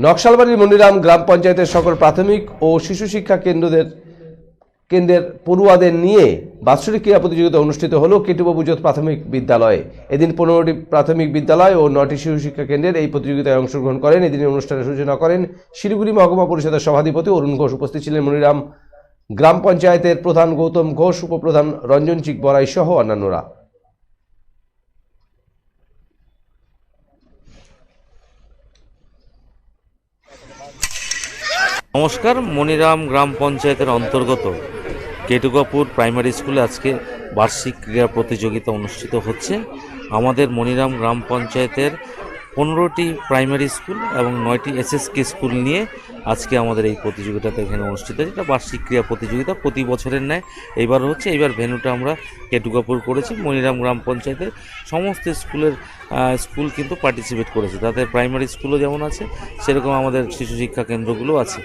নকশালবাড়ির মনিরাম গ্রাম পঞ্চায়েতের সকল প্রাথমিক ও শিশু শিক্ষা কেন্দ্রের পড়ুয়াদের নিয়ে বাৎসরিক ক্রীড়া প্রতিযোগিতা অনুষ্ঠিত হল কেটুবাবু জোত প্রাথমিক বিদ্যালয়ে। এদিন 15টি প্রাথমিক বিদ্যালয় ও 9টি শিশু শিক্ষা কেন্দ্রের এই প্রতিযোগিতায় অংশগ্রহণ করেন। এদিনের অনুষ্ঠানের সূচনা করেন শিলিগুড়ি মহকুমা পরিষদের সভাধিপতি অরুণ ঘোষ। উপস্থিত ছিলেন মনিরাম গ্রাম পঞ্চায়েতের প্রধান গৌতম ঘোষ, উপপ্রধান রঞ্জন চিক বড়াই সহ অন্যান্যরা। নমস্কার। মনিরাম গ্রাম পঞ্চায়েতের অন্তর্গত কেটুকাপুর প্রাইমারি স্কুলে আজকে বার্ষিক ক্রীড়া প্রতিযোগিতা অনুষ্ঠিত হচ্ছে। আমাদের মনিরাম গ্রাম পঞ্চায়েতের 15টি প্রাইমারি স্কুল এবং 9টি এসএসকে স্কুল নিয়ে আজকে আমাদের এই প্রতিযোগিতাটা এখানে অনুষ্ঠিত হচ্ছে। এটা বার্ষিক ক্রীড়া প্রতিযোগিতা প্রতি বছরের ন্যায় এইবার হচ্ছে। এইবার ভেন্যুটা আমরা কেটুকাপুর করেছি। মনিরাম গ্রাম পঞ্চায়েতের সমস্ত স্কুল কিন্তু পার্টিসিপেট করেছে। তাতে প্রাইমারি স্কুলও যেমন আছে, সেরকম আমাদের শিশু শিক্ষা কেন্দ্রগুলো আছে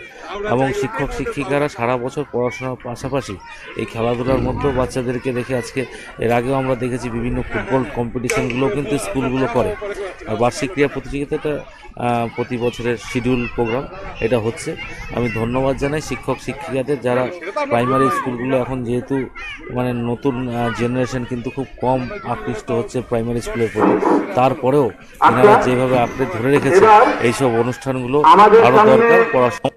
এবং শিক্ষক শিক্ষিকারা সারা বছর পড়াশোনার পাশাপাশি এই খেলাধুলার মধ্যেও বাচ্চাদেরকে দেখে আজকে এর আগেও আমরা দেখেছি বিভিন্ন ফুটবল কম্পিটিশনগুলোও কিন্তু স্কুলগুলো করে। আর বার্ষিক ক্রীড়া প্রতিযোগিতাটা প্রতি বছরের শিডিউল প্রোগ্রাম এটা হচ্ছে। আমি ধন্যবাদ জানাই শিক্ষক শিক্ষিকাদের, যারা প্রাইমারি স্কুলগুলো এখন যেহেতু মানে নতুন জেনারেশন কিন্তু খুব কম আকৃষ্ট হচ্ছে প্রাইমারি স্কুলের প্রতি, তারপরেও এনারা যেভাবে আঁকড়ে ধরে রেখেছে এইসব অনুষ্ঠানগুলো আরও দরকার। পড়াশোনা